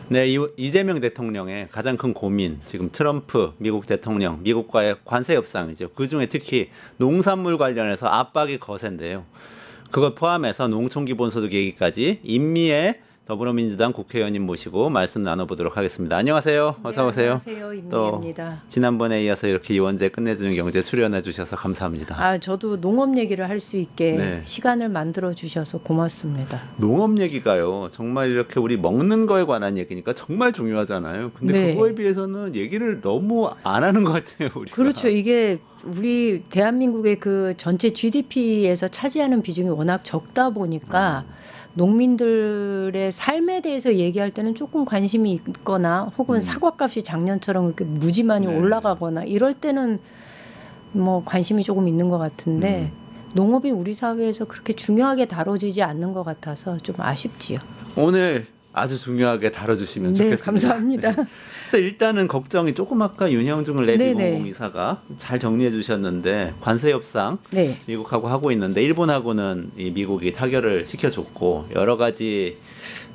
네, 이재명 대통령의 가장 큰 고민, 지금 트럼프 미국 대통령, 미국과의 관세 협상이죠. 그중에 특히 농산물 관련해서 압박이 거센데요. 그걸 포함해서 농촌기본소득 얘기까지 임미애 더불어민주당 국회의원님 모시고 말씀 나눠보도록 하겠습니다. 안녕하세요. 어서 네, 오세요. 안녕하세요. 임미애입니다. 또 지난번에 이어서 이렇게 이원재 끝내주는 경제 출연해 주셔서 감사합니다. 아, 저도 농업 얘기를 할 수 있게 시간을 만들어 주셔서 고맙습니다. 농업 얘기가요. 정말 이렇게 우리 먹는 거에 관한 얘기니까 정말 중요하잖아요. 근데 그거에 비해서는 얘기를 너무 안 하는 것 같아요. 우리가. 그렇죠. 이게 우리 대한민국의 그 전체 GDP에서 차지하는 비중이 워낙 적다 보니까 농민들의 삶에 대해서 얘기할 때는 조금 관심이 있거나 혹은 사과값이 작년처럼 그렇게 무지 많이 올라가거나 이럴 때는 뭐 관심이 조금 있는 것 같은데 농업이 우리 사회에서 그렇게 중요하게 다뤄지지 않는 것 같아서 좀 아쉽지요. 오늘 아주 중요하게 다뤄주시면 좋겠습니다. 감사합니다. 네. 그래서 일단은 걱정이 조금 아까 윤형중 레비공공이사가 잘 정리해 주셨는데 관세 협상 미국하고 하고 있는데 일본하고는 이 미국이 타결을 시켜줬고 여러 가지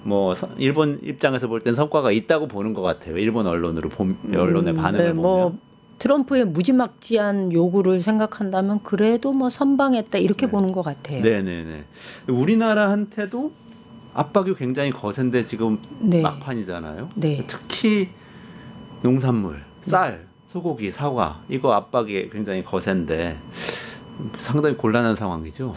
뭐 일본 입장에서 볼 땐 성과가 있다고 보는 것 같아요. 일본 언론의 반응을 보면. 트럼프의 무지막지한 요구를 생각한다면 그래도 뭐 선방했다 이렇게 보는 것 같아요. 네네네. 우리나라한테도 압박이 굉장히 거센데 지금 막판이잖아요. 특히 농산물, 쌀, 소고기, 사과 이거 압박이 굉장히 거센데 상당히 곤란한 상황이죠.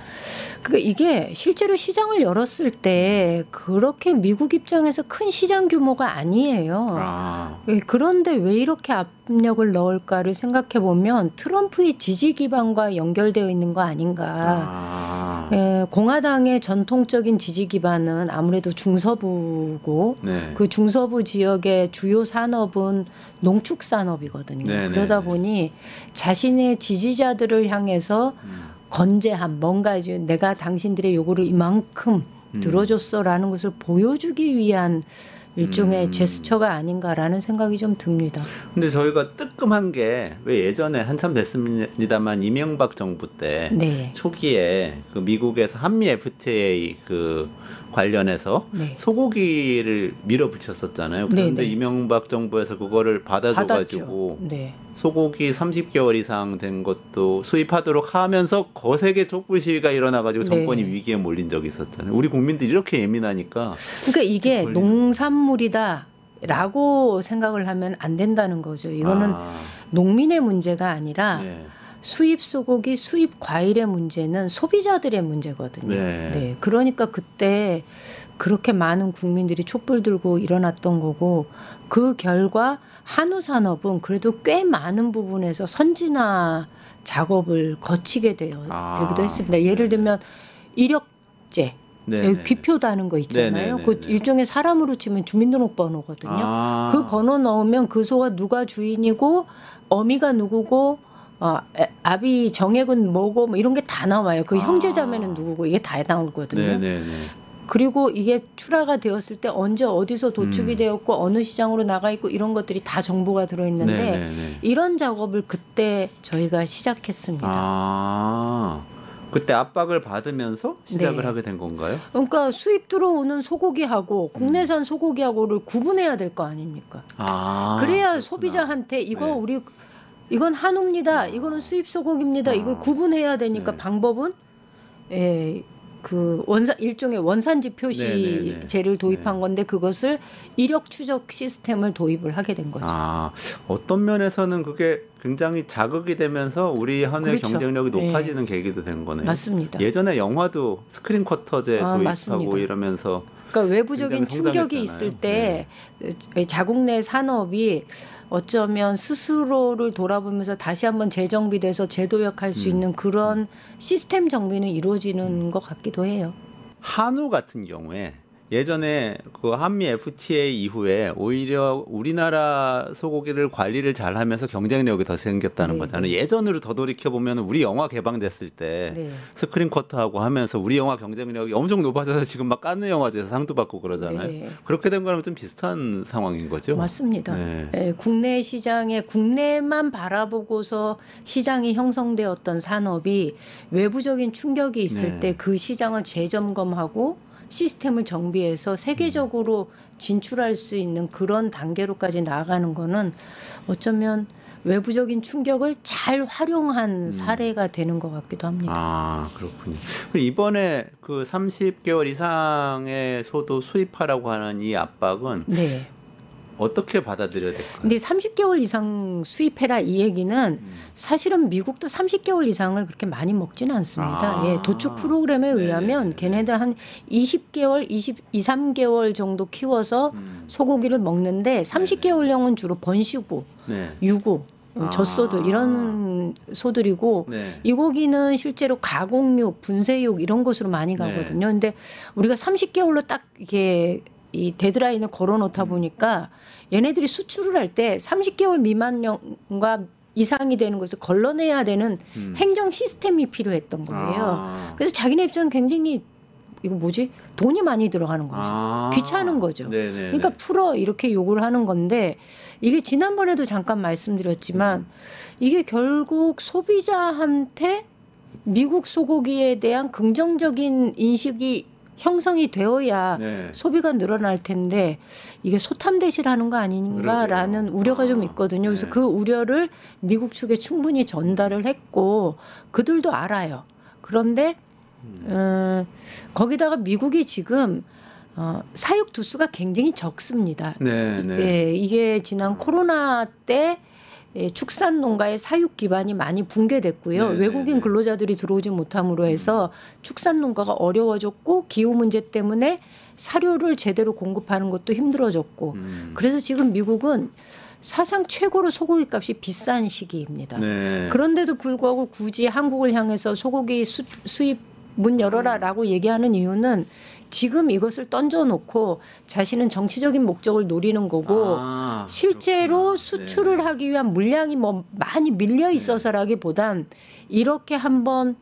그러니까 이게 실제로 시장을 열었을 때 그렇게 미국 입장에서 큰 시장 규모가 아니에요. 그런데 왜 이렇게 압력을 넣을까를 생각해 보면 트럼프의 지지 기반과 연결되어 있는 거 아닌가. 공화당의 전통적인 지지 기반은 아무래도 중서부고 그 중서부 지역의 주요 산업은 농축산업이거든요. 그러다 보니 자신의 지지자들을 향해서 건재함, 뭔가 이제 내가 당신들의 요구를 이만큼 들어줬어라는 것을 보여주기 위한 일종의 제스처가 아닌가라는 생각이 좀 듭니다. 근데 저희가 뜨끔한 게 왜 예전에 한참 됐습니다만 이명박 정부 때 초기에 그 미국에서 한미 FTA 그 관련해서 소고기를 밀어붙였었잖아요. 그런데 이명박 정부에서 그거를 받아줘가지고 소고기 30개월 이상 된 것도 수입하도록 하면서 거세게 촛불 시위가 일어나가지고 정권이 위기에 몰린 적이 있었잖아요. 우리 국민들이 이렇게 예민하니까. 그러니까 이게 농산물이다. 라고 생각을 하면 안 된다는 거죠. 이거는 농민의 문제가 아니라 수입 소고기, 수입 과일의 문제는 소비자들의 문제거든요. 그러니까 그때 그렇게 많은 국민들이 촛불 들고 일어났던 거고 그 결과 한우 산업은 그래도 꽤 많은 부분에서 선진화 작업을 거치게 되기도 했습니다. 예를 들면 이력제. 귀표다는 거 있잖아요. 그 일종의 사람으로 치면 주민등록번호거든요. 그 번호 넣으면 그 소가 누가 주인이고 어미가 누구고 아비 정액은 뭐고 뭐 이런 게 다 나와요. 그 형제자매는 누구고 이게 다 나오거든요. 그리고 이게 출하가 되었을 때 언제 어디서 도축이 되었고 어느 시장으로 나가 있고 이런 것들이 다 정보가 들어있는데 이런 작업을 그때 저희가 시작했습니다. 그때 압박을 받으면서 시작을 하게 된 건가요? 그러니까 수입 들어오는 소고기하고 국내산 소고기하고를 구분해야 될 거 아닙니까? 그래야 그렇구나. 소비자한테 이거 이건 한우입니다. 이거는 수입 소고기입니다. 이걸 구분해야 되니까 방법은 그 일종의 원산지 표시제를 도입한 건데 그것을 이력 추적 시스템을 도입을 하게 된 거죠. 어떤 면에서는 그게 굉장히 자극이 되면서 우리 한우의 경쟁력이 높아지는 계기도 된 거네요. 맞습니다. 예전에 영화도 스크린 쿼터제 도입하고 맞습니다. 이러면서 그러니까 외부적인 충격이 있을 때 자국 내 산업이 어쩌면 스스로를 돌아보면서 다시 한번 재정비돼서 재도약할 수 있는 그런 시스템 정비는 이루어지는 것 같기도 해요. 한우 같은 경우에 예전에 그 한미 FTA 이후에 오히려 우리나라 소고기를 관리를 잘하면서 경쟁력이 더 생겼다는 거잖아요. 예전으로 더 돌이켜 보면 우리 영화 개방됐을 때 스크린 쿼터하고 하면서 우리 영화 경쟁력이 엄청 높아져서 지금 막 칸느 영화제에서 상도 받고 그러잖아요. 그렇게 된 거랑 좀 비슷한 상황인 거죠. 맞습니다. 국내 시장에 국내만 바라보고서 시장이 형성되었던 산업이 외부적인 충격이 있을 때 그 시장을 재점검하고 시스템을 정비해서 세계적으로 진출할 수 있는 그런 단계로까지 나아가는 거는 어쩌면 외부적인 충격을 잘 활용한 사례가 되는 것 같기도 합니다. 아, 그렇군요. 이번에 그 30개월 이상의 소도 수입하라고 하는 이 압박은 네. 어떻게 받아들여야 될까요? 근데 30개월 이상 수입해라 이 얘기는 사실은 미국도 30개월 이상을 그렇게 많이 먹지는 않습니다. 예, 도축 프로그램에 의하면 걔네들 한 20개월, 23개월 정도 키워서 소고기를 먹는데 30개월령은 주로 번시구, 유구, 젖소들 이런 소들이고 이 고기는 실제로 가공육, 분쇄육 이런 곳으로 많이 가거든요. 근데 우리가 30개월로 딱 이게 이 데드라인을 걸어놓다 보니까 얘네들이 수출을 할 때 30개월 미만령과 이상이 되는 것을 걸러내야 되는 행정 시스템이 필요했던 거예요. 그래서 자기네 입장은 굉장히 이거 뭐지? 돈이 많이 들어가는 거죠. 귀찮은 거죠. 그러니까 풀어 이렇게 요구를 하는 건데 이게 지난번에도 잠깐 말씀드렸지만 이게 결국 소비자한테 미국 소고기에 대한 긍정적인 인식이 형성이 되어야 소비가 늘어날 텐데 이게 소탐대실하는 거 아닌가라는 우려가 좀 있거든요. 그래서 그 우려를 미국 측에 충분히 전달을 했고 그들도 알아요. 그런데 거기다가 미국이 지금 사육 두수가 굉장히 적습니다. 예, 이게 지난 코로나 때 축산 농가의 사육 기반이 많이 붕괴됐고요. 외국인 근로자들이 들어오지 못함으로 해서 축산 농가가 어려워졌고 기후 문제 때문에 사료를 제대로 공급하는 것도 힘들어졌고 그래서 지금 미국은 사상 최고로 소고기 값이 비싼 시기입니다. 그런데도 불구하고 굳이 한국을 향해서 소고기 수입 문 열어라라고 얘기하는 이유는 지금 이것을 던져놓고 자신은 정치적인 목적을 노리는 거고 실제로 수출을 하기 위한 물량이 뭐 많이 밀려 있어서라기보단 이렇게 한번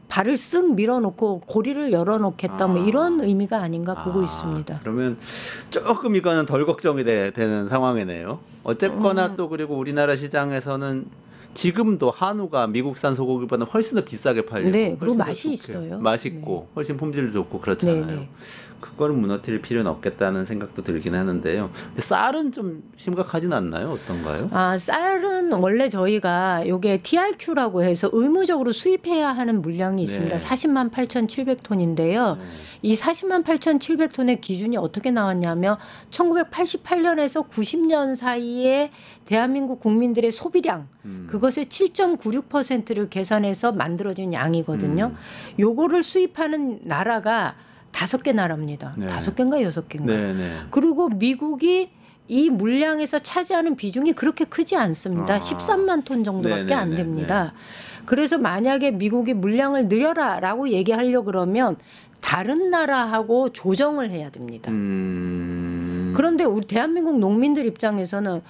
발을 쓱 밀어놓고 고리를 열어놓겠다 뭐 이런 의미가 아닌가 보고 있습니다. 그러면 조금 이거는 덜 걱정이 되는 상황이네요. 어쨌거나 또 그리고 우리나라 시장에서는 지금도 한우가 미국산 소고기보다 훨씬 더 비싸게 팔리고 그리고 맛이 있어요. 맛있고 훨씬 품질 좋고 그렇잖아요. 그거를 무너뜨릴 필요는 없겠다는 생각도 들긴 하는데요. 근데 쌀은 좀 심각하진 않나요? 어떤가요? 쌀은 원래 저희가 이게 TRQ라고 해서 의무적으로 수입해야 하는 물량이 있습니다. 40만 8,700톤인데요. 이 40만 8,700톤의 기준이 어떻게 나왔냐면 1988년에서 90년 사이에 대한민국 국민들의 소비량 그것의 7.96%를 계산해서 만들어진 양이거든요. 요거를 수입하는 나라가 5개 나라입니다. 5개인가 6개인가. 그리고 미국이 이 물량에서 차지하는 비중이 그렇게 크지 않습니다. 13만 톤 정도밖에 안 됩니다. 그래서 만약에 미국이 물량을 늘려라라고 얘기하려고 그러면 다른 나라하고 조정을 해야 됩니다. 그런데 우리 대한민국 농민들 입장에서는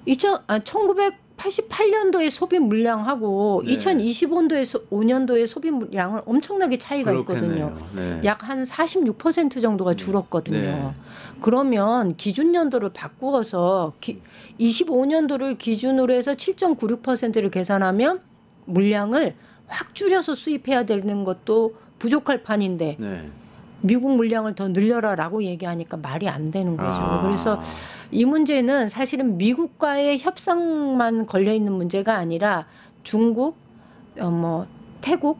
1988년도의 소비 물량하고 2025년도의 소비 물량은 엄청나게 차이가 있거든요. 약 한 46% 정도가 줄었거든요. 그러면 기준 연도를 바꾸어서 25년도를 기준으로 해서 7.96%를 계산하면 물량을 확 줄여서 수입해야 되는 것도 부족할 판인데 미국 물량을 더 늘려라라고 얘기하니까 말이 안 되는 거죠. 그래서 이 문제는 사실은 미국과의 협상만 걸려 있는 문제가 아니라 중국, 태국,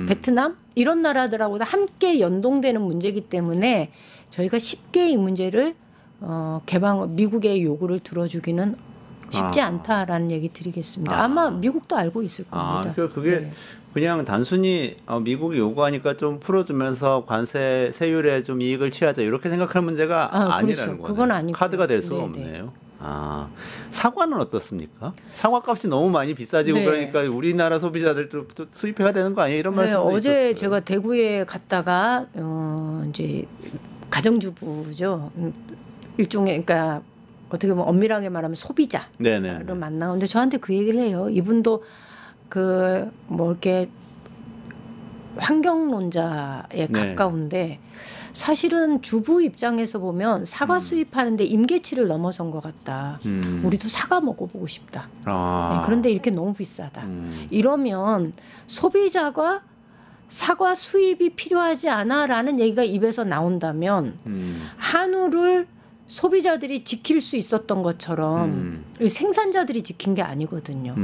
베트남 이런 나라들하고도 함께 연동되는 문제이기 때문에 저희가 쉽게 이 문제를 미국의 요구를 들어주기는 쉽지 않다라는 얘기 드리겠습니다. 아마 미국도 알고 있을 겁니다. 그게 그냥 단순히 미국이 요구하니까 좀 풀어주면서 관세 세율에 좀 이익을 취하자 이렇게 생각하는 문제가 아니라는 거네요. 그건 아니고 카드가 될 수는 없네요. 사과는 어떻습니까? 사과값이 너무 많이 비싸지고 그러니까 우리나라 소비자들도 또 수입해야 되는 거 아니에요? 이런 말씀도 어제 있었어요. 제가 대구에 갔다가 이제 가정주부죠. 일종의 그러니까 어떻게 보면 엄밀하게 말하면 소비자를 만나는데 저한테 그 얘기를 해요. 이분도 이렇게 환경론자에 가까운데 사실은 주부 입장에서 보면 사과 수입하는데 임계치를 넘어선 것 같다. 우리도 사과 먹어보고 싶다. 그런데 이렇게 너무 비싸다. 이러면 소비자가 사과 수입이 필요하지 않아라는 얘기가 입에서 나온다면 한우를 소비자들이 지킬 수 있었던 것처럼 생산자들이 지킨 게 아니거든요.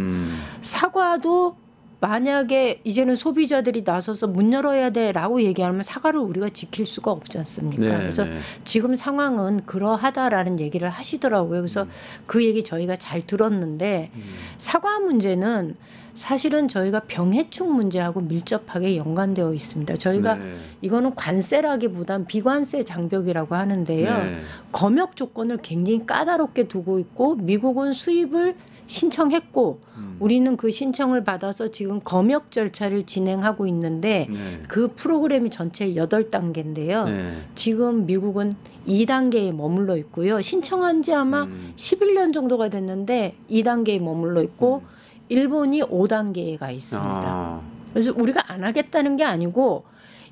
사과도 만약에 이제는 소비자들이 나서서 문 열어야 돼라고 얘기하면 사과를 우리가 지킬 수가 없지 않습니까? 네, 그래서 네. 지금 상황은 그러하다라는 얘기를 하시더라고요. 그래서 그 얘기 저희가 잘 들었는데 사과 문제는 사실은 저희가 병해충 문제하고 밀접하게 연관되어 있습니다. 저희가 네. 이거는 관세라기보단 비관세 장벽이라고 하는데요. 네. 검역 조건을 굉장히 까다롭게 두고 있고 미국은 수입을 신청했고 우리는 그 신청을 받아서 지금 검역 절차를 진행하고 있는데 네. 그 프로그램이 전체 8단계인데요. 네. 지금 미국은 2단계에 머물러 있고요. 신청한 지 아마 11년 정도가 됐는데 2단계에 머물러 있고 일본이 5단계에 가 있습니다. 그래서 우리가 안 하겠다는 게 아니고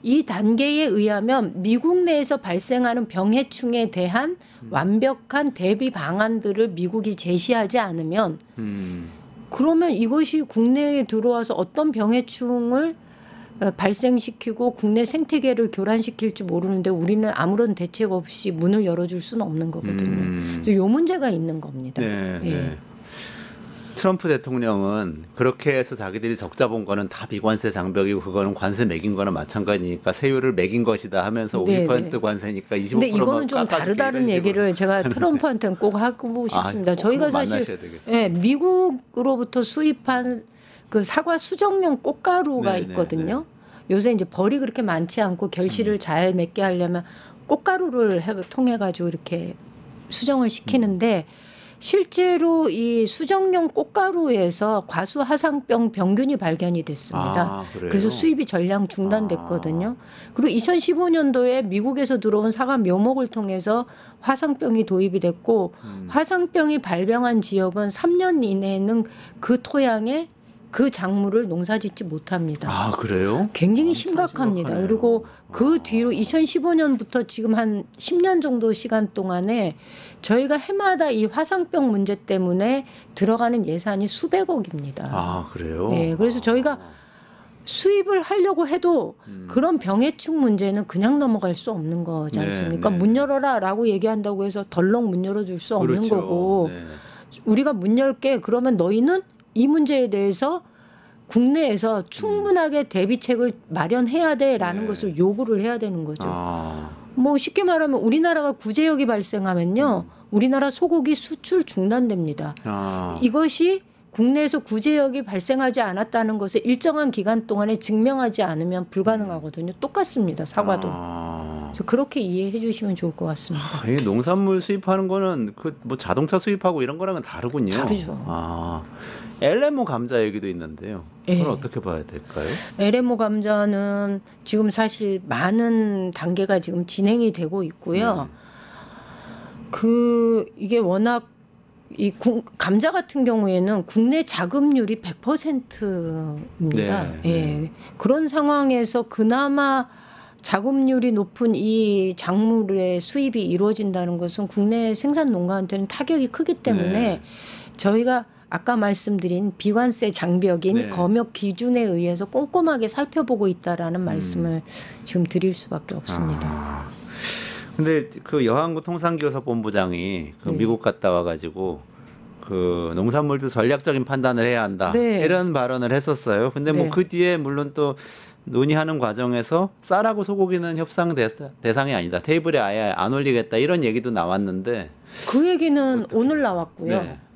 이 단계에 의하면 미국 내에서 발생하는 병해충에 대한 완벽한 대비 방안들을 미국이 제시하지 않으면 그러면 이것이 국내에 들어와서 어떤 병해충을 발생시키고 국내 생태계를 교란시킬지 모르는데 우리는 아무런 대책 없이 문을 열어줄 수는 없는 거거든요. 그래서 이 문제가 있는 겁니다. 네, 예. 네. 트럼프 대통령은 그렇게 해서 자기들이 적자 본 거는 다 비관세 장벽이고 그거는 관세 매긴 거나 마찬가지니까 세율을 매긴 것이다 하면서 네, 50% 네. 관세니까 25%만 근데 이거는 좀 다르다는 얘기를 제가 트럼프한테는 꼭 하고 싶습니다. 저희가 사실 미국으로부터 수입한 그 사과 수정용 꽃가루가 네, 있거든요. 요새 이제 벌이 그렇게 많지 않고 결실을 잘 맺게 하려면 꽃가루를 통해 가지고 이렇게 수정을 시키는데 실제로 이 수정용 꽃가루에서 과수화상병 병균이 발견이 됐습니다. 그래서 수입이 전량 중단됐거든요. 그리고 2015년도에 미국에서 들어온 사과 묘목을 통해서 화상병이 도입이 됐고 화상병이 발병한 지역은 3년 이내에는 그 토양에 그 작물을 농사짓지 못합니다. 아, 그래요? 굉장히 심각합니다. 그리고 그 뒤로 2015년부터 지금 한 10년 정도 시간 동안에 저희가 해마다 이 화상병 문제 때문에 들어가는 예산이 수백억입니다. 아, 그래요? 네, 그래서 저희가 수입을 하려고 해도 그런 병해충 문제는 그냥 넘어갈 수 없는 거지 않습니까? 네, 네. 문 열어라라고 얘기한다고 해서 덜렁 문 열어줄 수 없는 그렇죠. 거고 네. 우리가 문 열게 그러면 너희는 이 문제에 대해서 국내에서 충분하게 대비책을 마련해야 돼라는 네. 것을 요구를 해야 되는 거죠. 뭐 쉽게 말하면 우리나라가 구제역이 발생하면요. 우리나라 소고기 수출 중단됩니다. 이것이 국내에서 구제역이 발생하지 않았다는 것을 일정한 기간 동안에 증명하지 않으면 불가능하거든요. 똑같습니다. 사과도. 그래서 그렇게 이해해 주시면 좋을 것 같습니다. 이게 농산물 수입하는 거는 그 뭐 자동차 수입하고 이런 거랑은 다르군요. 다르죠. LMO 감자 얘기도 있는데요. 그건 어떻게 봐야 될까요? LMO 감자는 지금 사실 많은 단계가 지금 진행이 되고 있고요. 이게 워낙 이 감자 같은 경우에는 국내 자급률이 100%입니다. 예. 그런 상황에서 그나마 자급률이 높은 이 작물의 수입이 이루어진다는 것은 국내 생산 농가한테는 타격이 크기 때문에 저희가 아까 말씀드린 비관세 장벽인 검역 기준에 의해서 꼼꼼하게 살펴보고 있다라는 말씀을 지금 드릴 수밖에 없습니다. 근데 그 여한구 통상기획본부장이 그 미국 갔다 와가지고 그 농산물도 전략적인 판단을 해야 한다 이런 발언을 했었어요. 근데 뭐 그 뒤에 물론 또 논의하는 과정에서 쌀하고 소고기는 협상 대상이 아니다. 테이블에 아예 안 올리겠다 이런 얘기도 나왔는데 그 얘기는 오늘 나왔고요.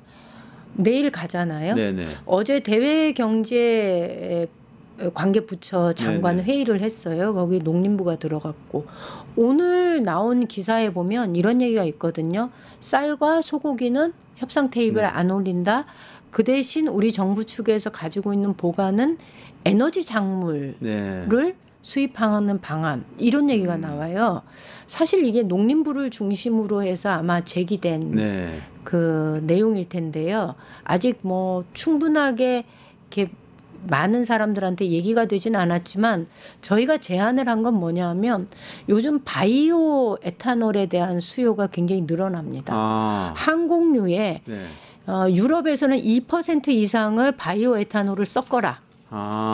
내일 가잖아요. 네네. 어제 대외경제관계부처 장관 회의를 했어요. 거기 농림부가 들어갔고 오늘 나온 기사에 보면 이런 얘기가 있거든요. 쌀과 소고기는 협상 테이블에 안 올린다. 그 대신 우리 정부 측에서 가지고 있는 보관은 에너지 작물을 수입하는 방안 이런 얘기가 나와요. 사실 이게 농림부를 중심으로 해서 아마 제기된 그 내용일 텐데요. 아직 뭐 충분하게 이렇게 많은 사람들한테 얘기가 되진 않았지만 저희가 제안을 한 건 뭐냐면 요즘 바이오 에탄올에 대한 수요가 굉장히 늘어납니다. 항공유에 유럽에서는 2% 이상을 바이오 에탄올을 섞어라.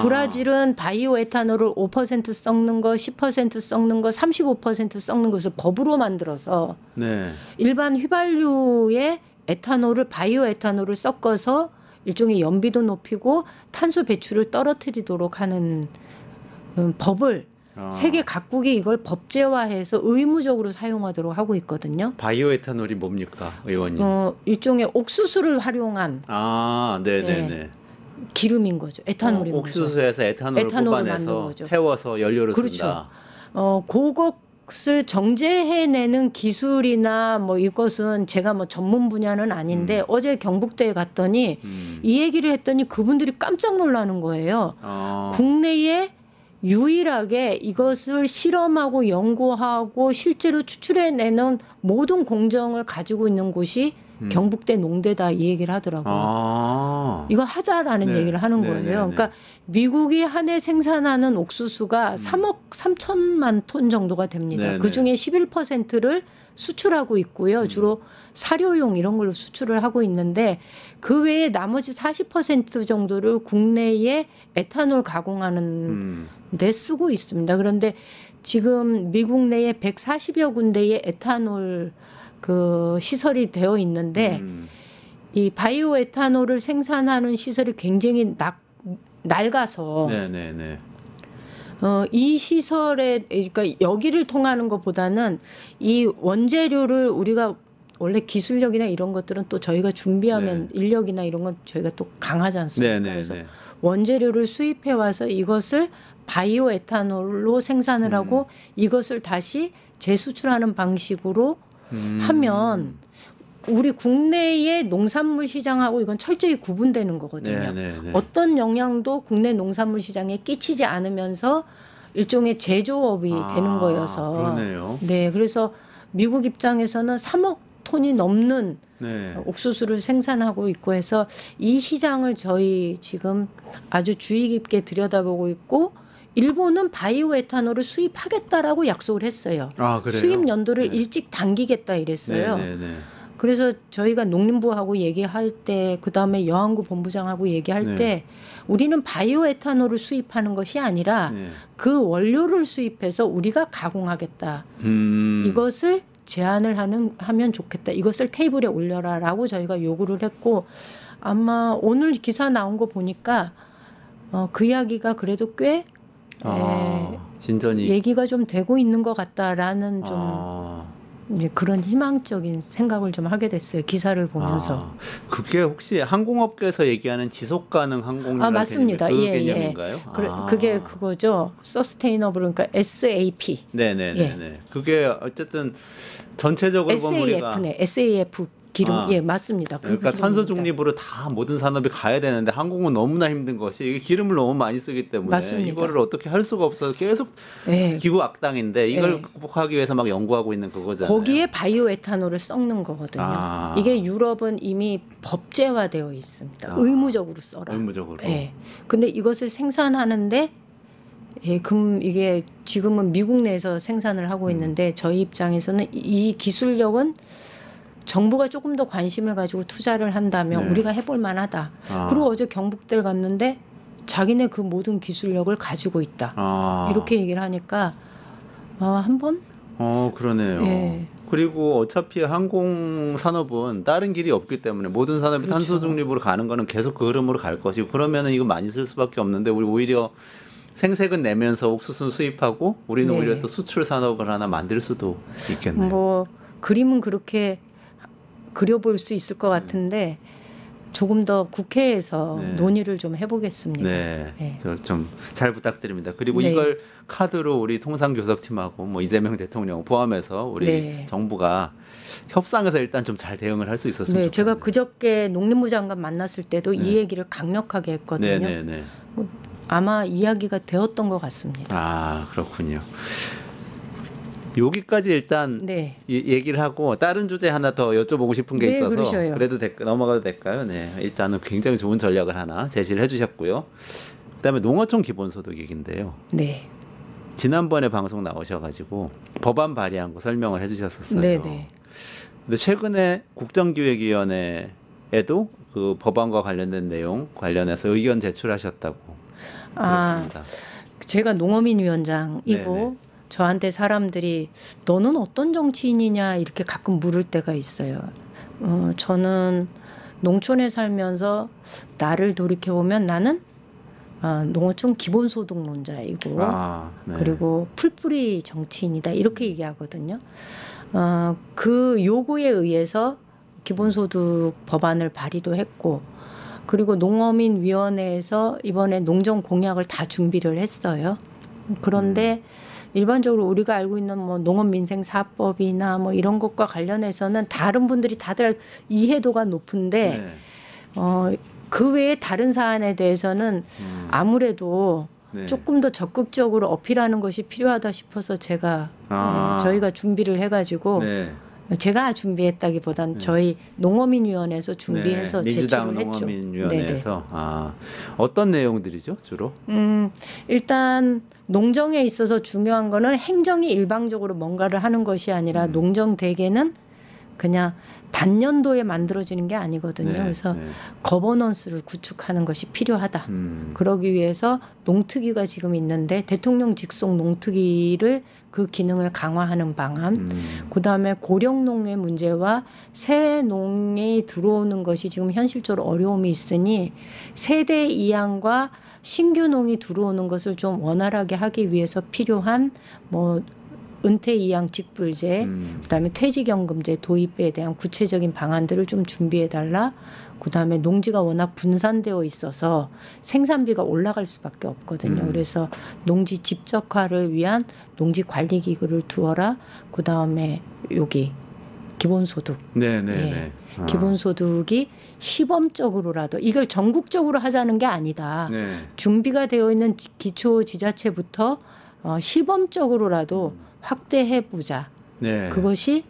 브라질은 바이오 에탄올을 5% 섞는 거, 10% 섞는 거, 35% 섞는 것을 법으로 만들어서 네. 일반 휘발유에 에탄올을 바이오 에탄올을 섞어서 일종의 연비도 높이고 탄소 배출을 떨어뜨리도록 하는 법을 세계 각국이 이걸 법제화해서 의무적으로 사용하도록 하고 있거든요. 바이오 에탄올이 뭡니까, 의원님? 일종의 옥수수를 활용한 네네네. 네, 기름인 거죠. 에탄올인 거죠. 옥수수에서 에탄올을 뽑아내서 태워서 연료로 그렇죠. 쓴다. 그것을 정제해내는 기술이나 뭐 이것은 제가 뭐 전문 분야는 아닌데 어제 경북대에 갔더니 이 얘기를 했더니 그분들이 깜짝 놀라는 거예요. 국내에 유일하게 이것을 실험하고 연구하고 실제로 추출해내는 모든 공정을 가지고 있는 곳이 경북대 농대다, 이 얘기를 하더라고요. 이거 하자라는 얘기를 하는 거예요. 그러니까 미국이 한 해 생산하는 옥수수가 3억 3천만 톤 정도가 됩니다. 그중에 11%를 수출하고 있고요. 주로 사료용 이런 걸로 수출을 하고 있는데 그 외에 나머지 40% 정도를 국내에 에탄올 가공하는 데 쓰고 있습니다. 그런데 지금 미국 내에 140여 군데의 에탄올 그 시설이 되어 있는데 이 바이오 에탄올을 생산하는 시설이 굉장히 낡아서 이 시설에, 그러니까 여기를 통하는 것보다는 이 원재료를 우리가 원래 기술력이나 이런 것들은 또 저희가 준비하면 인력이나 이런 건 저희가 또 강하지 않습니까? 그래서 원재료를 수입해 와서 이것을 바이오 에탄올로 생산을 하고 이것을 다시 재수출하는 방식으로 하면 우리 국내의 농산물 시장하고 이건 철저히 구분되는 거거든요. 어떤 영향도 국내 농산물 시장에 끼치지 않으면서 일종의 제조업이 되는 거여서. 그러네요. 네, 그래서 미국 입장에서는 3억 톤이 넘는 옥수수를 생산하고 있고 해서 이 시장을 저희 지금 아주 주의 깊게 들여다보고 있고, 일본은 바이오 에탄올을 수입하겠다라고 약속을 했어요. 그래요? 수입 연도를 일찍 당기겠다 이랬어요. 그래서 저희가 농림부하고 얘기할 때, 그다음에 여항구 본부장하고 얘기할 때 우리는 바이오 에탄올을 수입하는 것이 아니라 그 원료를 수입해서 우리가 가공하겠다. 이것을 제안을 하면 좋겠다. 이것을 테이블에 올려라라고 저희가 요구를 했고, 아마 오늘 기사 나온 거 보니까 그 이야기가 그래도 꽤 진전이 얘기가 좀 되고 있는 것 같다라는 좀 이제 그런 희망적인 생각을 좀 하게 됐어요. 기사를 보면서. 그게 혹시 항공업계에서 얘기하는 지속가능 항공유라는 맞습니다. 그 개념인가요? 그게 그거죠. 서스테이너블, 그러니까 SAP. 네네네. 그게 어쨌든 전체적으로 보면 우리가 SAF 기름, 맞습니다. 그러니까 탄소 중립으로 다 모든 산업이 가야 되는데 항공은 너무나 힘든 것이 이게 기름을 너무 많이 쓰기 때문에 맞습니다. 이거를 어떻게 할 수가 없어서 계속 기후 악당인데 이걸 극복하기 위해서 막 연구하고 있는 그거잖아요. 거기에 바이오 에탄올을 섞는 거거든요. 이게 유럽은 이미 법제화되어 있습니다. 의무적으로 써라. 의무적으로. 근데 이것을 생산하는데 그럼 이게 지금은 미국 내에서 생산을 하고 있는데 저희 입장에서는 이 기술력은 정부가 조금 더 관심을 가지고 투자를 한다면 우리가 해볼 만하다. 그리고 어제 경북대를 갔는데 자기네 그 모든 기술력을 가지고 있다. 이렇게 얘기를 하니까 한번? 그러네요. 그리고 어차피 항공 산업은 다른 길이 없기 때문에 모든 산업이 탄소 중립으로 가는 거는 계속 그 흐름으로 갈 것이고, 그러면은 이거 많이 쓸 수밖에 없는데 우리 오히려 생색은 내면서 옥수수 수입하고 우리는 오히려 또 수출 산업을 하나 만들 수도 있겠네요. 뭐 그림은 그렇게 그려볼 수 있을 것 같은데 조금 더 국회에서 논의를 좀 해보겠습니다. 좀 잘 부탁드립니다. 그리고 이걸 카드로 우리 통상교섭팀하고 뭐 이재명 대통령 포함해서 우리 정부가 협상에서 일단 좀 잘 대응을 할 수 있었으면 좋겠네요. 제가 그저께 농림부 장관 만났을 때도 이 얘기를 강력하게 했거든요. 아마 이야기가 되었던 것 같습니다. 그렇군요. 여기까지 일단 얘기를 하고 다른 주제 하나 더 여쭤보고 싶은 게 있어서 그러셔요. 그래도 넘어가도 될까요? 일단은 굉장히 좋은 전략을 하나 제시를 해주셨고요. 그다음에 농어촌 기본소득 얘기인데요. 지난번에 방송 나오셔가지고 법안 발의한 거 설명을 해주셨었어요. 근데 최근에 국정기획위원회에도 그 법안과 관련된 내용 관련해서 의견 제출하셨다고. 들었습니다. 제가 농어민위원장이고 네네. 저한테 사람들이 너는 어떤 정치인이냐 이렇게 가끔 물을 때가 있어요. 저는 농촌에 살면서 나를 돌이켜보면 나는 농어촌 기본소득론자이고 네. 그리고 풀뿌리 정치인이다 이렇게 얘기하거든요. 그 요구에 의해서 기본소득 법안을 발의도 했고 그리고 농어민위원회에서 이번에 농정 공약을 다 준비를 했어요. 그런데 일반적으로 우리가 알고 있는 뭐 농업민생사업법이나 뭐 이런 것과 관련해서는 다른 분들이 다들 이해도가 높은데 그 외에 다른 사안에 대해서는 아무래도 네. 조금 더 적극적으로 어필하는 것이 필요하다 싶어서 제가 저희가 준비를 해가지고 네. 제가 준비했다기보단 저희 농어민위원회에서 준비해서 네. 제출을 민주당 했죠. 농어민위원회에서 어떤 내용들이죠 주로? 일단 농정에 있어서 중요한 거는 행정이 일방적으로 뭔가를 하는 것이 아니라 농정 대개는 그냥 단년도에 만들어지는 게 아니거든요. 네, 그래서 거버넌스를 구축하는 것이 필요하다. 그러기 위해서 농특위가 지금 있는데 대통령 직속 농특위를 그 기능을 강화하는 방안. 그다음에 고령농의 문제와 새농이 들어오는 것이 지금 현실적으로 어려움이 있으니 세대 이양과 신규농이 들어오는 것을 좀 원활하게 하기 위해서 필요한 뭐 은퇴 이양 직불제, 그다음에 퇴직연금제 도입에 대한 구체적인 방안들을 좀 준비해달라. 그다음에 농지가 워낙 분산되어 있어서 생산비가 올라갈 수밖에 없거든요. 그래서 농지 집적화를 위한 농지 관리 기구를 두어라. 그다음에 여기 기본소득. 네. 기본소득이 시범적으로라도 이걸 전국적으로 하자는 게 아니다. 네. 준비가 되어 있는 기초지자체부터 시범적으로라도 확대해보자. 네. 그것이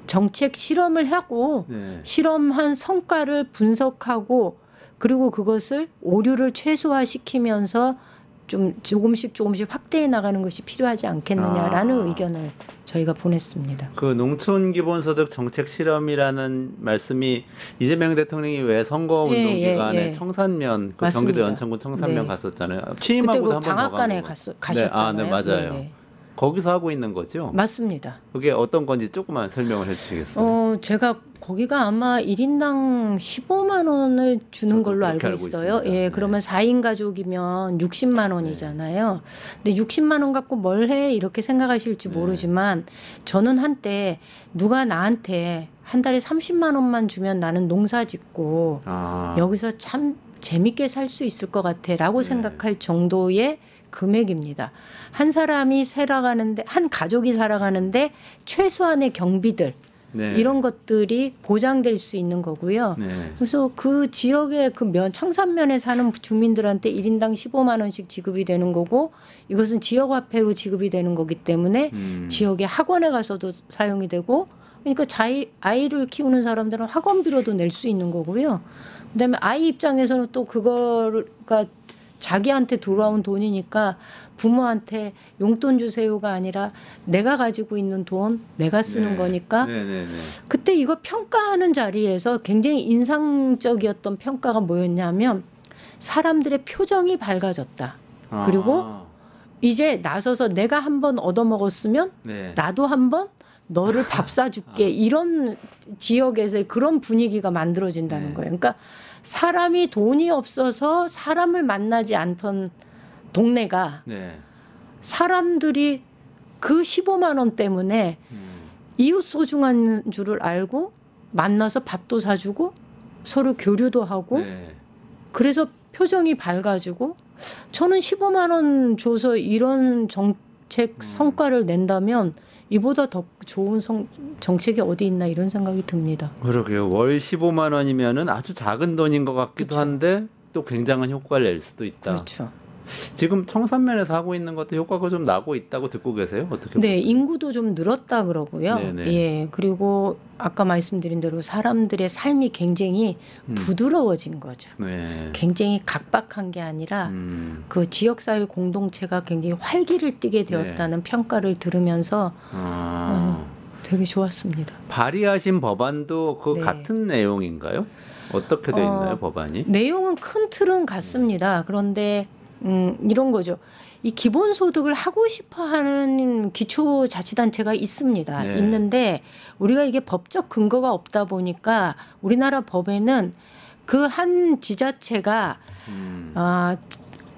정책 실험을 하고 실험한 성과를 분석하고 그리고 그것을 오류를 최소화시키면서 좀 조금씩 확대해 나가는 것이 필요하지 않겠느냐라는 의견을 저희가 보냈습니다. 그 농촌 기본소득 정책 실험이라는 말씀이 이재명 대통령이 왜 선거운동 기간에 청산면 그 경기도 연천군 청산면 갔었잖아요. 취임하고도 한 번 더 방앗간에 가셨잖아요. 네, 맞아요. 거기서 하고 있는 거죠? 맞습니다. 그게 어떤 건지 조금만 설명을 해주시겠어요? 제가 거기가 아마 1인당 15만 원을 주는 걸로 알고 있어요. 예, 그러면 4인 가족이면 60만 원이잖아요. 근데 60만 원 갖고 뭘 해? 이렇게 생각하실지 모르지만 저는 한때 누가 나한테 한 달에 30만 원만 주면 나는 농사 짓고 여기서 참 재밌게 살 수 있을 것 같아라고 생각할 정도의 금액입니다. 한 사람이 살아가는데 한 가족이 살아가는데 최소한의 경비들 이런 것들이 보장될 수 있는 거고요. 그래서 그 지역의 그 청산면에 사는 주민들한테 1인당 15만 원씩 지급이 되는 거고 이것은 지역 화폐로 지급이 되는 거기 때문에 지역의 학원에 가서도 사용이 되고 그러니까 아이를 키우는 사람들은 학원비로도 낼 수 있는 거고요. 그다음에 아이 입장에서는 또 그거가 자기한테 돌아온 돈이니까 부모한테 용돈 주세요가 아니라 내가 가지고 있는 돈 내가 쓰는 거니까 그때 이거 평가하는 자리에서 굉장히 인상적이었던 평가가 뭐였냐면 사람들의 표정이 밝아졌다. 그리고 이제 나서서 내가 한번 얻어먹었으면 나도 한번 너를 밥 사줄게 이런 지역에서의 그런 분위기가 만들어진다는 거예요. 그러니까 사람이 돈이 없어서 사람을 만나지 않던 동네가 사람들이 그 15만 원 때문에 이웃 소중한 줄을 알고 만나서 밥도 사주고 서로 교류도 하고 그래서 표정이 밝아지고 저는 15만 원 줘서 이런 정책 성과를 낸다면 이보다 더 좋은 정책이 어디 있나 이런 생각이 듭니다. 그러게요. 월 15만 원이면은 아주 작은 돈인 것 같기도 한데 또 굉장한 효과를 낼 수도 있다. 그렇죠. 지금 청산면에서 하고 있는 것도 효과가 좀 나고 있다고 듣고 계세요? 어떻게 보세요? 네, 인구도 좀 늘었다 그러고요. 예, 그리고 아까 말씀드린 대로 사람들의 삶이 굉장히 부드러워진 거죠. 굉장히 각박한 게 아니라 그 지역사회 공동체가 굉장히 활기를 띠게 되었다는 평가를 들으면서 되게 좋았습니다. 발의하신 법안도 그 같은 내용인가요? 어떻게 되어 있나요, 법안이? 내용은 큰 틀은 같습니다. 그런데 이런 거죠. 이 기본소득을 하고 싶어하는 기초자치단체가 있습니다. 네. 있는데 우리가 이게 법적 근거가 없다 보니까 우리나라 법에는 그 한 지자체가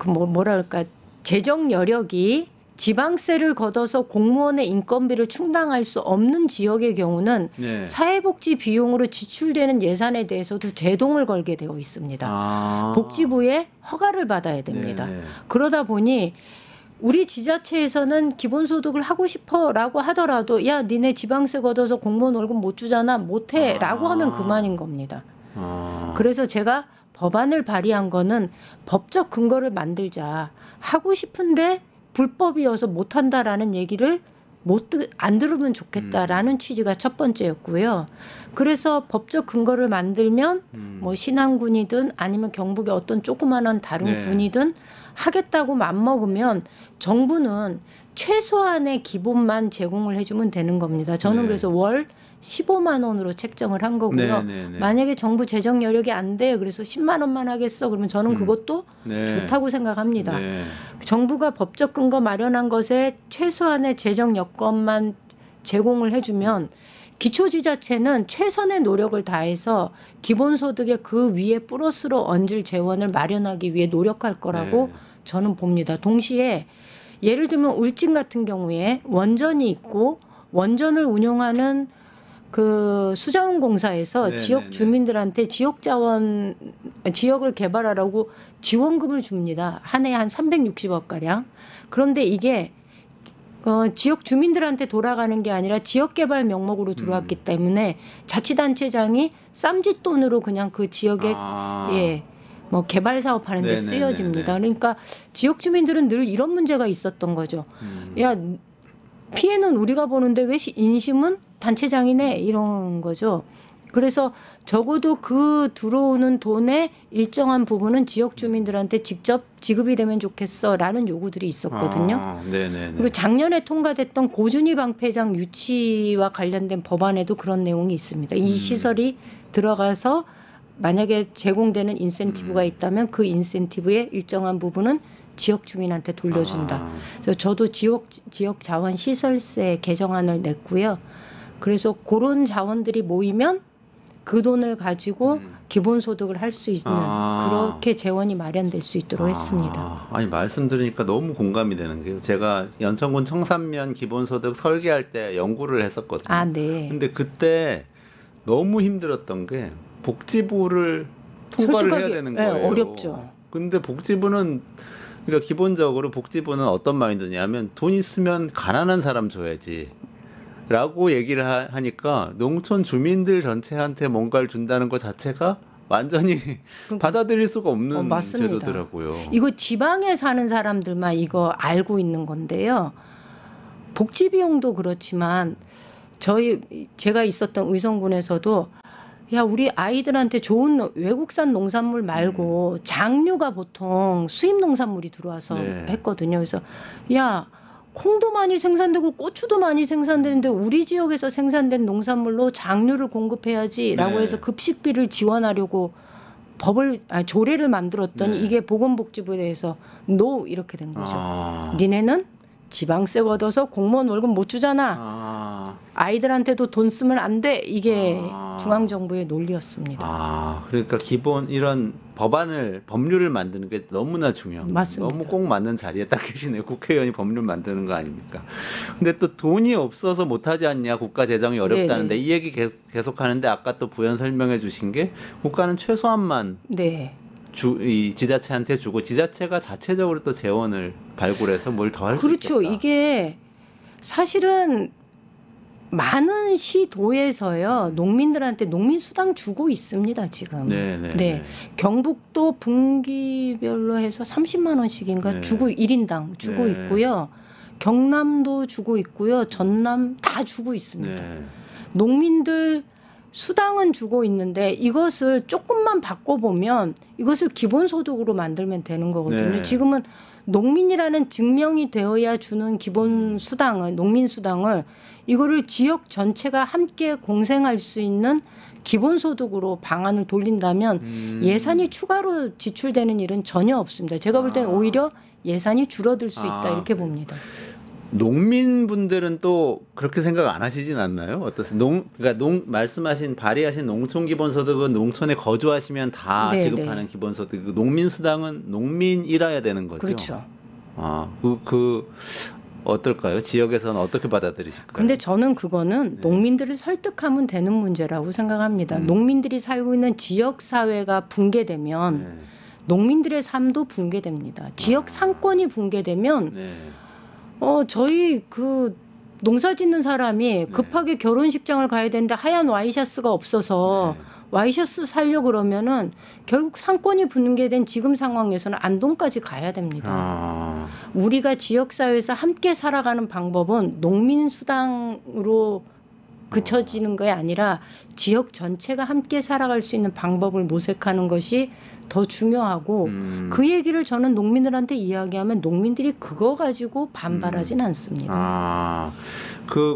뭐랄까 재정 여력이 지방세를 걷어서 공무원의 인건비를 충당할 수 없는 지역의 경우는 네. 사회복지 비용으로 지출되는 예산에 대해서도 제동을 걸게 되어 있습니다. 복지부의 허가를 받아야 됩니다. 네. 그러다 보니 우리 지자체에서는 기본소득을 하고 싶어라고 하더라도 야 니네 지방세 걷어서 공무원 월급 못 주잖아 못해라고 하면 그만인 겁니다. 그래서 제가 법안을 발의한 거는 법적 근거를 만들자. 하고 싶은데 불법이어서 못한다라는 얘기를 안 들으면 좋겠다라는 취지가 첫 번째였고요. 그래서 법적 근거를 만들면 뭐 신안군이든 아니면 경북의 어떤 조그마한 다른 네. 군이든 하겠다고 맘먹으면 정부는 최소한의 기본만 제공을 해주면 되는 겁니다. 저는 네. 그래서 월 15만 원으로 책정을 한 거고요. 네네네. 만약에 정부 재정 여력이 안 돼. 그래서 10만 원만 하겠어. 그러면 저는 그것도 네. 좋다고 생각합니다. 네. 정부가 법적 근거 마련한 것에 최소한의 재정 여건만 제공을 해주면 기초지자체는 최선의 노력을 다해서 기본소득의 그 위에 플러스로 얹을 재원을 마련하기 위해 노력할 거라고 네. 저는 봅니다. 동시에 예를 들면 울진 같은 경우에 원전이 있고 원전을 운용하는 그 수자원공사에서 네네네. 지역 주민들한테 지역을 개발하라고 지원금을 줍니다. 한 해에 한 360억 가량. 그런데 이게 지역 주민들한테 돌아가는 게 아니라 지역 개발 명목으로 들어왔기 때문에 자치단체장이 쌈짓돈으로 그냥 그 지역에 예, 뭐 개발 사업하는 데 쓰여집니다. 그러니까 지역 주민들은 늘 이런 문제가 있었던 거죠. 야 피해는 우리가 보는데 왜 인심은 단체장이네 이런 거죠. 그래서 적어도 그 들어오는 돈의 일정한 부분은 지역 주민들한테 직접 지급이 되면 좋겠어라는 요구들이 있었거든요. 그리고 작년에 통과됐던 고준희 방패장 유치와 관련된 법안에도 그런 내용이 있습니다. 이 시설이 들어가서 만약에 제공되는 인센티브가 있다면 그 인센티브의 일정한 부분은 지역 주민한테 돌려준다. 그래서 저도 지역 자원 시설세 개정안을 냈고요. 그래서 그런 자원들이 모이면 그 돈을 가지고 기본소득을 할 수 있는 그렇게 재원이 마련될 수 있도록 했습니다. 아니 말씀 들으니까 너무 공감이 되는 게 제가 연천군 청산면 기본소득 설계할 때 연구를 했었거든요. 네. 근데 그때 너무 힘들었던 게 복지부를 통과를 해야 되는 거예요. 네, 어렵죠. 근데 복지부는 그러니까 기본적으로 복지부는 어떤 마인드냐면 돈 있으면 가난한 사람 줘야지. 라고 얘기를 하니까 농촌 주민들 전체한테 뭔가를 준다는 것 자체가 완전히 받아들일 수가 없는 제도더라고요. 이거 지방에 사는 사람들만 이거 알고 있는 건데요. 복지 비용도 그렇지만 제가 있었던 의성군에서도 야 우리 아이들한테 좋은 외국산 농산물 말고 장류가 보통 수입 농산물이 들어와서 했거든요. 그래서 야 콩도 많이 생산되고 고추도 많이 생산되는데 우리 지역에서 생산된 농산물로 장류를 공급해야지라고 해서 급식비를 지원하려고 조례를 만들었더니 이게 보건복지부에 대해서 NO 이렇게 된 거죠. 니네는 지방세 걷어서 공무원 월급 못 주잖아. 아이들한테도 돈 쓰면 안 돼. 이게 중앙정부의 논리였습니다. 그러니까 기본 이런 법률을 만드는 게 너무나 중요합니다. 맞습니다. 너무 꼭 맞는 자리에 딱 계시네요. 국회의원이 법률 만드는 거 아닙니까? 근데 또 돈이 없어서 못하지 않냐. 국가 재정이 어렵다는데 이 얘기 계속 하는데 아까 또 부연 설명해 주신 게 국가는 최소한만 이 지자체한테 주고 지자체가 자체적으로 또 재원을 발굴해서 뭘 더 할 수 있겠다. 그렇죠. 이게 사실은 많은 시도에서요. 농민들한테 농민수당 주고 있습니다. 지금. 네. 경북도 분기별로 해서 30만 원씩인가 주고 1인당 주고 있고요. 경남도 주고 있고요. 전남 다 주고 있습니다. 농민들 수당은 주고 있는데 이것을 조금만 바꿔보면 이것을 기본소득으로 만들면 되는 거거든요. 지금은 농민이라는 증명이 되어야 주는 기본수당을 농민수당을 이거를 지역 전체가 함께 공생할 수 있는 기본소득으로 방안을 돌린다면 예산이 추가로 지출되는 일은 전혀 없습니다. 제가 볼 때는 오히려 예산이 줄어들 수 있다 이렇게 봅니다. 농민분들은 또 그렇게 생각 안 하시진 않나요? 어떠세요? 그러니까 말씀하신 발의하신 농촌 기본소득은 농촌에 거주하시면 다 네, 지급하는 네. 기본소득. 농민수당은 농민이라야 되는 거죠. 그렇죠. 어떨까요? 지역에서는 어떻게 받아들이실까요? 근데 저는 그거는 농민들을 설득하면 되는 문제라고 생각합니다. 농민들이 살고 있는 지역 사회가 붕괴되면 농민들의 삶도 붕괴됩니다. 지역 상권이 붕괴되면 저희 그 농사 짓는 사람이 급하게 결혼식장을 가야 되는데 하얀 와이셔츠가 없어서 와이셔츠 살려 그러면은 결국 상권이 붕괴된 지금 상황에서는 안동까지 가야 됩니다. 우리가 지역 사회에서 함께 살아가는 방법은 농민 수당으로 그쳐지는 게 아니라 지역 전체가 함께 살아갈 수 있는 방법을 모색하는 것이 더 중요하고 그 얘기를 저는 농민들한테 이야기하면 농민들이 그거 가지고 반발하진 않습니다.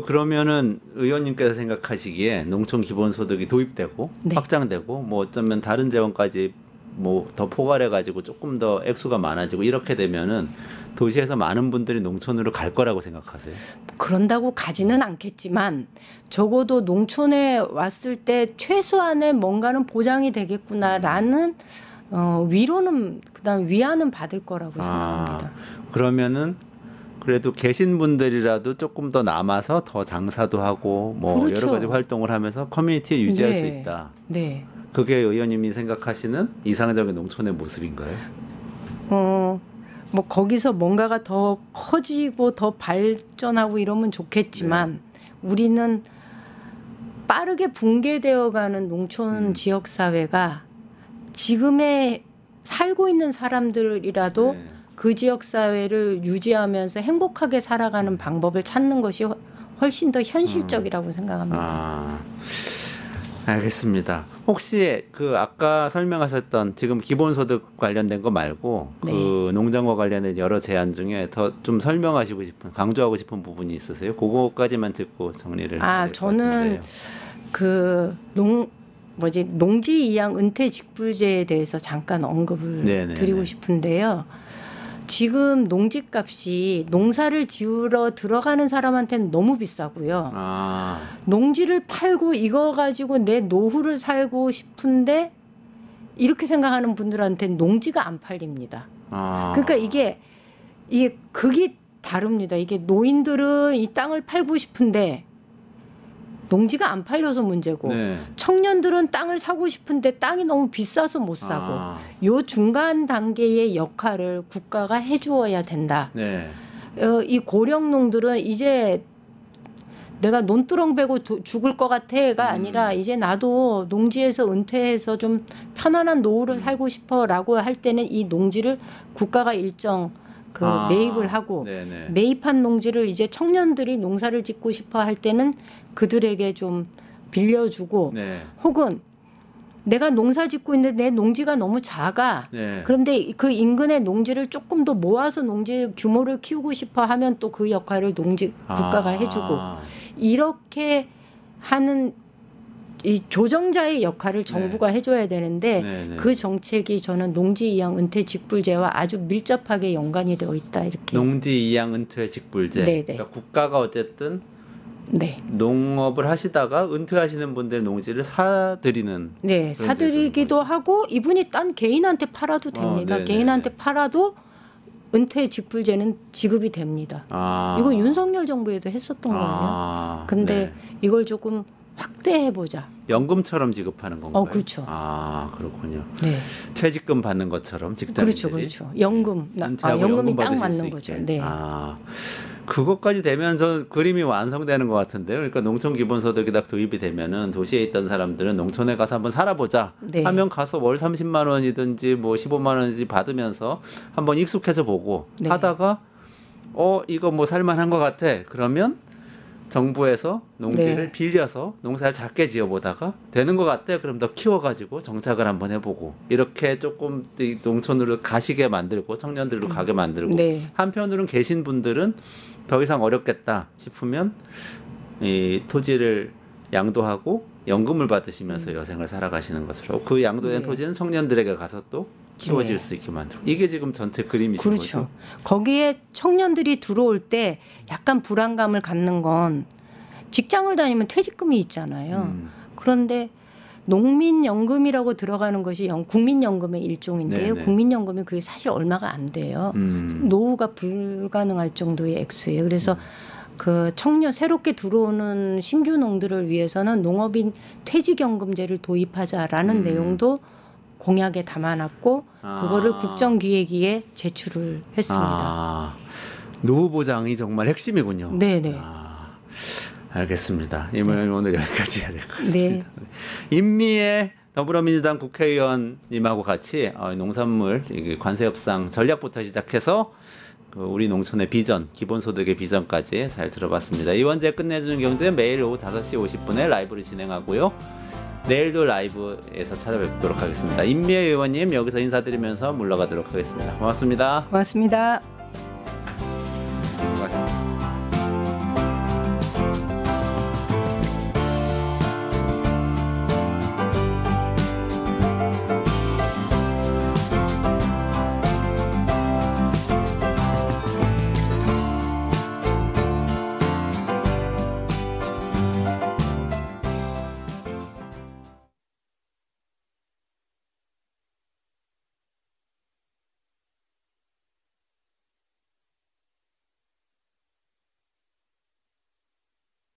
그러면은 의원님께서 생각하시기에 농촌 기본소득이 도입되고 확장되고 뭐 어쩌면 다른 재원까지 뭐 더 포괄해 가지고 조금 더 액수가 많아지고 이렇게 되면은 도시에서 많은 분들이 농촌으로 갈 거라고 생각하세요? 그런다고 가지는 않겠지만 적어도 농촌에 왔을 때 최소한의 뭔가는 보장이 되겠구나라는 위로는 그다음 위안은 받을 거라고 생각합니다. 그러면은 그래도 계신 분들이라도 조금 더 남아서 더 장사도 하고 뭐 그렇죠. 여러 가지 활동을 하면서 커뮤니티에 유지할 수 있다. 네. 그게 의원님이 생각하시는 이상적인 농촌의 모습인가요? 뭐 거기서 뭔가가 더 커지고 더 발전하고 이러면 좋겠지만 우리는 빠르게 붕괴되어가는 농촌 지역 사회가 지금의 살고 있는 사람들이라도 그 지역 사회를 유지하면서 행복하게 살아가는 방법을 찾는 것이 훨씬 더 현실적이라고 생각합니다. 알겠습니다. 혹시 그 아까 설명하셨던 지금 기본소득 관련된 거 말고 그 농장과 관련된 여러 제안 중에 더 좀 설명하시고 싶은 강조하고 싶은 부분이 있으세요? 그거까지만 듣고 정리를. 저는 그 농지 이양 은퇴 직불제에 대해서 잠깐 언급을 드리고 싶은데요. 지금 농지값이 농사를 지으러 들어가는 사람한테는 너무 비싸고요. 농지를 팔고 이거 가지고 내 노후를 살고 싶은데 이렇게 생각하는 분들한테는 농지가 안 팔립니다. 그러니까 이게 극이 다릅니다. 이게 노인들은 이 땅을 팔고 싶은데 농지가 안 팔려서 문제고 청년들은 땅을 사고 싶은데 땅이 너무 비싸서 못 사고 요 중간 단계의 역할을 국가가 해주어야 된다. 이 고령농들은 이제 내가 논두렁 베고 죽을 것 같아가 아니라 이제 나도 농지에서 은퇴해서 좀 편안한 노후를 살고 싶어라고 할 때는 이 농지를 국가가 일정 매입을 하고 매입한 농지를 이제 청년들이 농사를 짓고 싶어 할 때는 그들에게 좀 빌려주고 혹은 내가 농사 짓고 있는데 내 농지가 너무 작아. 그런데 그 인근의 농지를 조금 더 모아서 농지 규모를 키우고 싶어 하면 또 그 역할을 국가가 해주고 이렇게 하는 이 조정자의 역할을 정부가 해줘야 되는데 그 정책이 저는 농지 이양 은퇴 직불제와 아주 밀접하게 연관이 되어 있다 이렇게. 농지 이양 은퇴 직불제. 그러니까 국가가 어쨌든 농업을 하시다가 은퇴하시는 분들 농지를 사드리는. 사드리기도 하고 이분이 딴 개인한테 팔아도 됩니다. 개인한테 팔아도 은퇴 직불제는 지급이 됩니다. 이거 윤석열 정부에도 했었던 거예요. 근데 이걸 조금 확대해보자. 연금처럼 지급하는 건가요? 그렇죠. 그렇군요. 퇴직금 받는 것처럼 직장인들이. 그렇죠. 연금. 연금이 딱 맞는 거죠. 그것까지 되면 저 그림이 완성되는 것 같은데요. 그러니까 농촌 기본소득이 딱 도입이 되면은 도시에 있던 사람들은 농촌에 가서 한번 살아보자 하면 가서 월 30만 원이든지 뭐 15만 원이든지 받으면서 한번 익숙해져 보고 하다가 이거 뭐 살만한 것 같아. 그러면 정부에서 농지를 빌려서 농사를 작게 지어보다가 되는 것 같아. 그럼 더 키워가지고 정착을 한번 해보고 이렇게 조금 농촌으로 가시게 만들고 청년들로 가게 만들고 한편으로는 계신 분들은 더 이상 어렵겠다 싶으면 이 토지를 양도하고 연금을 받으시면서 여생을 살아가시는 것으로 그 양도된 토지는 청년들에게 가서 또 키워질 수 있게 만들고 이게 지금 전체 그림이신 그렇죠. 거죠. 거기에 청년들이 들어올 때 약간 불안감을 갖는 건 직장을 다니면 퇴직금이 있잖아요. 그런데 농민연금이라고 들어가는 것이 국민연금의 일종인데요. 네네. 국민연금이 그게 사실 얼마가 안 돼요. 노후가 불가능할 정도의 액수예요. 그래서 그 청년 새롭게 들어오는 신규 농들을 위해서는 농업인 퇴직연금제를 도입하자라는 내용도 공약에 담아놨고 그거를 국정기획위에 제출을 했습니다. 노후 보장이 정말 핵심이군요. 네네. 알겠습니다. 오늘 여기까지 해야 될 것 같습니다. 네. 임미애 더불어민주당 국회의원님하고 같이 농산물 관세 협상 전략부터 시작해서 우리 농촌의 비전, 기본소득의 비전까지 잘 들어봤습니다. 이원재 끝내주는 경제 매일 오후 5시 50분에 라이브를 진행하고요. 내일도 라이브에서 찾아뵙도록 하겠습니다. 임미애 의원님 여기서 인사드리면서 물러가도록 하겠습니다. 고맙습니다. 고맙습니다.